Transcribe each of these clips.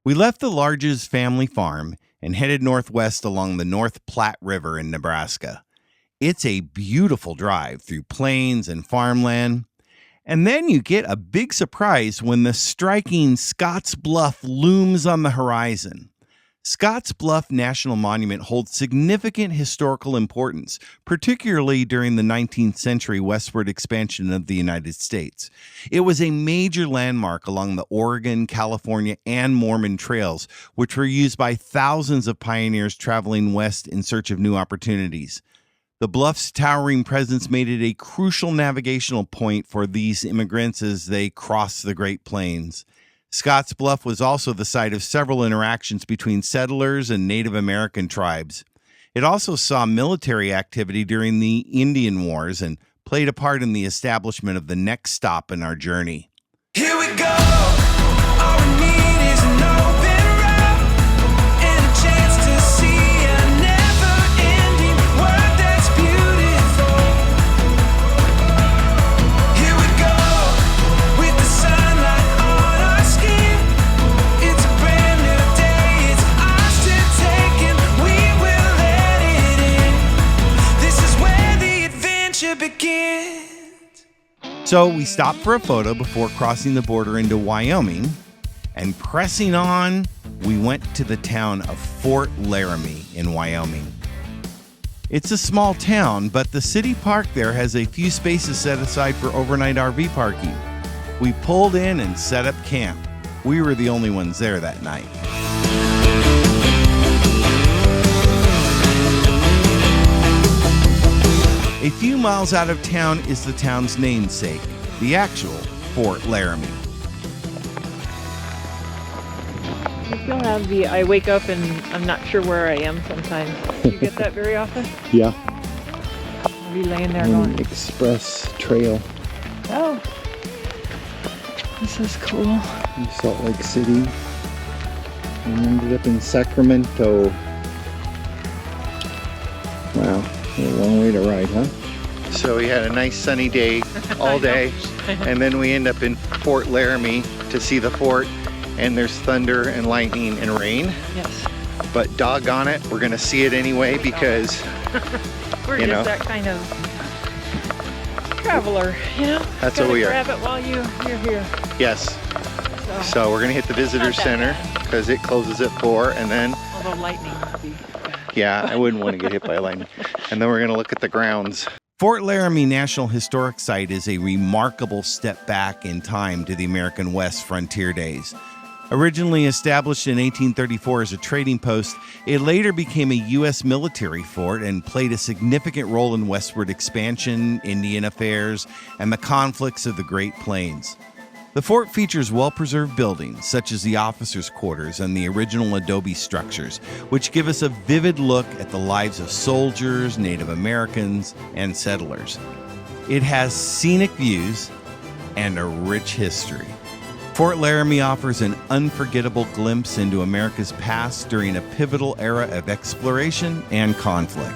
We left the Larges family farm and headed northwest along the North Platte River in Nebraska. It's a beautiful drive through plains and farmland. And then you get a big surprise when the striking Scottsbluff looms on the horizon. Scottsbluff National Monument holds significant historical importance, particularly during the 19th century westward expansion of the United States. It was a major landmark along the Oregon, California, and Mormon trails, which were used by thousands of pioneers traveling west in search of new opportunities. The bluff's towering presence made it a crucial navigational point for these immigrants as they crossed the Great Plains. Scottsbluff was also the site of several interactions between settlers and Native American tribes. It also saw military activity during the Indian Wars and played a part in the establishment of the next stop in our journey. Here we go. All we need is an open road and a chance to see a never-ending world that's beautiful. Here we go with the sunlight on our skin. It's a brand new day. It's ours to take and we will let it in. This is where the adventure begins. So we stopped for a photo before crossing the border into Wyoming, and pressing on, we went to the town of Fort Laramie in Wyoming. It's a small town, but the city park there has a few spaces set aside for overnight RV parking. We pulled in and set up camp. We were the only ones there that night. A few miles out of town is the town's namesake, the actual Fort Laramie. You'll have the I wake up and I'm not sure where I am sometimes. Do you get that very often? Yeah. I'll be laying there going, Express Trail oh, this is cool. in Salt Lake City and ended up in Sacramento. Wow, a long way to ride, huh? So we had a nice sunny day all day, and then we end up in Fort Laramie to see the fort, and there's thunder and lightning and rain. Yes. But doggone it, we're gonna see it anyway because We're you just know. that kind of traveler, you know? That's Gotta what we are. grab it while you're here. yes. So, So we're gonna hit the visitor Not that center bad. because it closes at 4, and then although lightning would be bad. yeah, I wouldn't want to get hit by lightning. And then we're gonna look at the grounds. Fort Laramie National Historic Site is a remarkable step back in time to the American West frontier days. Originally established in 1834 as a trading post, it later became a U.S. military fort and played a significant role in westward expansion, Indian affairs, and the conflicts of the Great Plains. The fort features well-preserved buildings, such as the officers' quarters and the original adobe structures, which give us a vivid look at the lives of soldiers, Native Americans, and settlers. It has scenic views and a rich history. Fort Laramie offers an unforgettable glimpse into America's past during a pivotal era of exploration and conflict.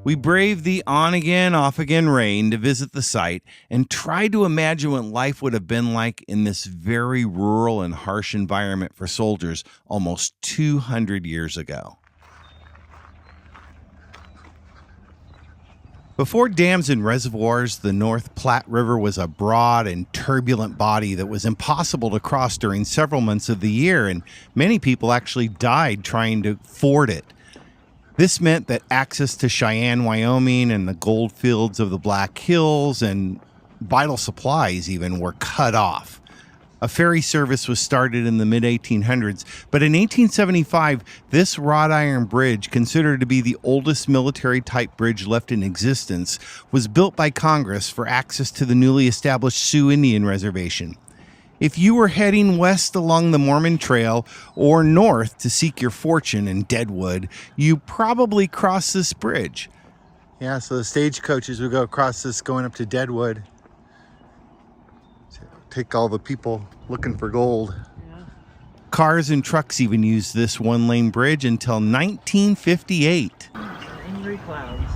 We braved the on-again, off-again rain to visit the site and tried to imagine what life would have been like in this very rural and harsh environment for soldiers almost 200 years ago. Before dams and reservoirs, the North Platte River was a broad and turbulent body that was impossible to cross during several months of the year, and many people actually died trying to ford it. This meant that access to Cheyenne, Wyoming, and the gold fields of the Black Hills and vital supplies even were cut off. A ferry service was started in the mid-1800s, but in 1875, this wrought iron bridge, considered to be the oldest military-type bridge left in existence, was built by Congress for access to the newly established Sioux Indian Reservation. If you were heading west along the Mormon Trail or north to seek your fortune in Deadwood, you probably crossed this bridge. Yeah, so the stagecoaches would go across this going up to Deadwood. Take all the people looking for gold. Yeah. Cars and trucks even used this one-lane bridge until 1958. Angry clouds.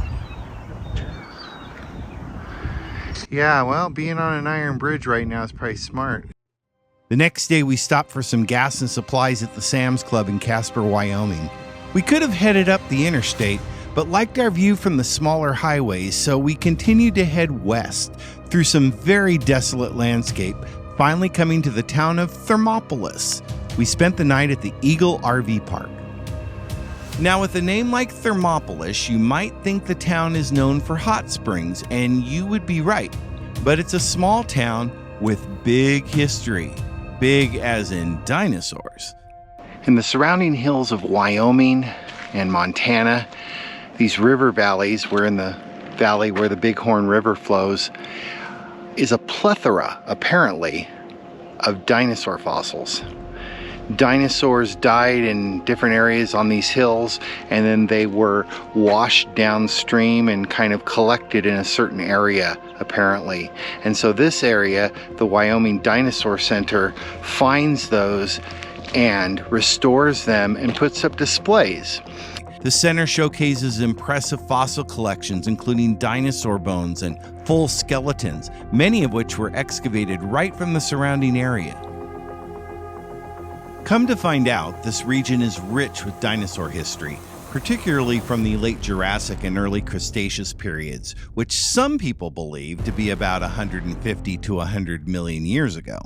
Yeah, well, being on an iron bridge right now is probably smart. The next day, we stopped for some gas and supplies at the Sam's Club in Casper, Wyoming. We could have headed up the interstate, but liked our view from the smaller highways, so we continued to head west through some very desolate landscape, finally coming to the town of Thermopolis. We spent the night at the Eagle RV Park. Now, with a name like Thermopolis, you might think the town is known for hot springs, and you would be right. But it's a small town with big history, big as in dinosaurs. In the surrounding hills of Wyoming and Montana, these river valleys, we're in the valley where the Bighorn River flows, is a plethora, apparently, of dinosaur fossils. Dinosaurs died in different areas on these hills, and then they were washed downstream and kind of collected in a certain area, apparently. And so this area, the Wyoming Dinosaurcenter, finds those and restores them and puts up displays. The center showcases impressive fossil collections, including dinosaur bones and full skeletons, many of which were excavated right from the surrounding area. Come to find out, this region is rich with dinosaur history, particularly from the late Jurassic and early Cretaceous periods, which some people believe to be about 150 to 100 million years ago.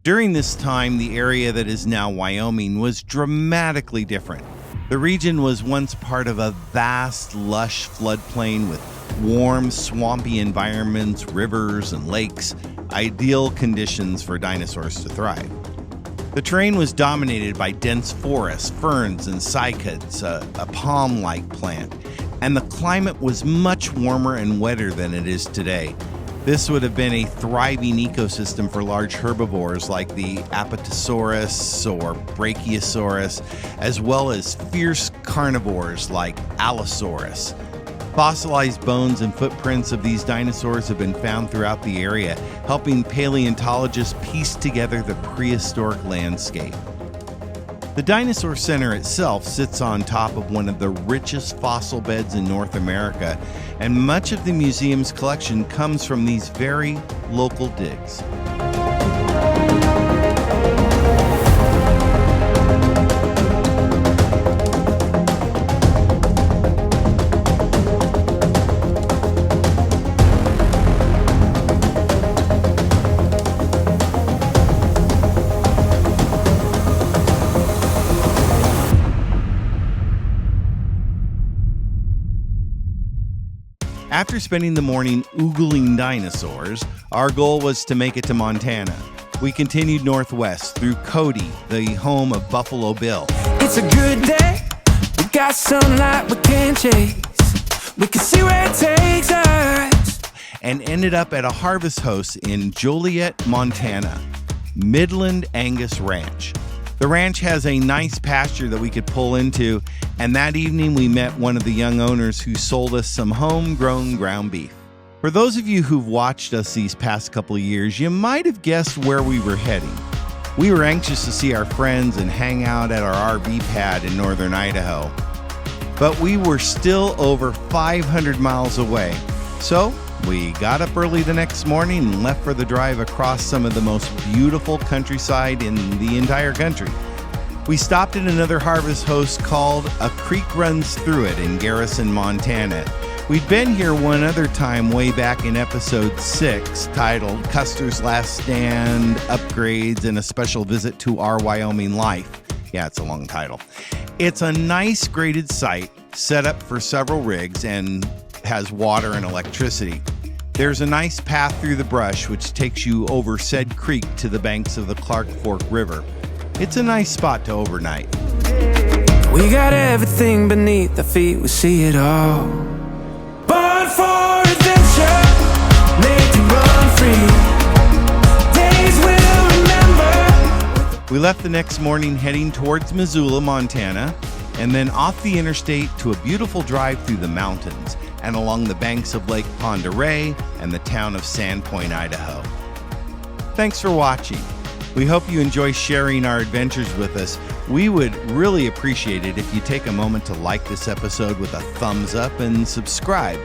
During this time, the area that is now Wyoming was dramatically different. The region was once part of a vast, lush floodplain with warm, swampy environments, rivers, and lakes, ideal conditions for dinosaurs to thrive. The terrain was dominated by dense forests, ferns, and cycads, a palm-like plant, and the climate was much warmer and wetter than it is today. This would have been a thriving ecosystem for large herbivores like the Apatosaurus or Brachiosaurus, as well as fierce carnivores like Allosaurus. Fossilized bones and footprints of these dinosaurs have been found throughout the area, helping paleontologists piece together the prehistoric landscape. The Dinosaur Center itself sits on top of one of the richest fossil beds in North America, and much of the museum's collection comes from these very local digs. After spending the morning oogling dinosaurs, our goal was to make it to Montana. We continued northwest through Cody, the home of Buffalo Bill. It's a good day. We got sunlight we can't chase. We can see where it takes us. And ended up at a harvest host in Joliet, Montana, Midland Angus Ranch. The ranch has a nice pasture that we could pull into, and that evening we met one of the young owners who sold us some homegrown ground beef. For those of you who've watched us these past couple of years, you might have guessed where we were heading. We were anxious to see our friends and hang out at our RV pad in Northern Idaho. but we were still over 500 miles away. So we got up early the next morning and left for the drive across some of the most beautiful countryside in the entire country. We stopped at another harvest host called A Creek Runs Through It in Garrison, Montana. We'd been here one other time way back in episode 6, titled Custer's Last Stand, Upgrades, and a Special Visit to Our Wyoming Life. Yeah, it's a long title. It's a nice graded site set up for several rigs and has water and electricity. There's a nice path through the brush which takes you over said creek to the banks of the Clark Fork River. It's a nice spot to overnight. We got everything beneath our feet, we see it all. Born for adventure, made to run free. Days we'll remember. We left the next morning heading towards Missoula, Montana, and then off the interstate to a beautiful drive through the mountains and along the banks of Lake Pondoreille and the town of Sandpoint, Idaho. Thanks for watching. We hope you enjoy sharing our adventures with us. We would really appreciate it if you take a moment to like this episode with a thumbs up and subscribe.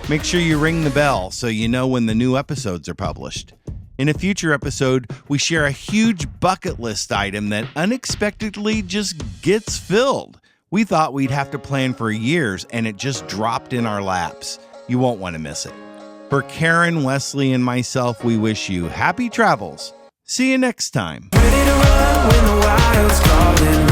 Make sure you ring the bell so you know when the new episodes are published. In a future episode, we share a huge bucket list item that unexpectedly just gets filled. We thought we'd have to plan for years, and it just dropped in our laps. You won't want to miss it. For Karen, Wesley, and myself, we wish you happy travels. See you next time. Ready to run when the wild's calling.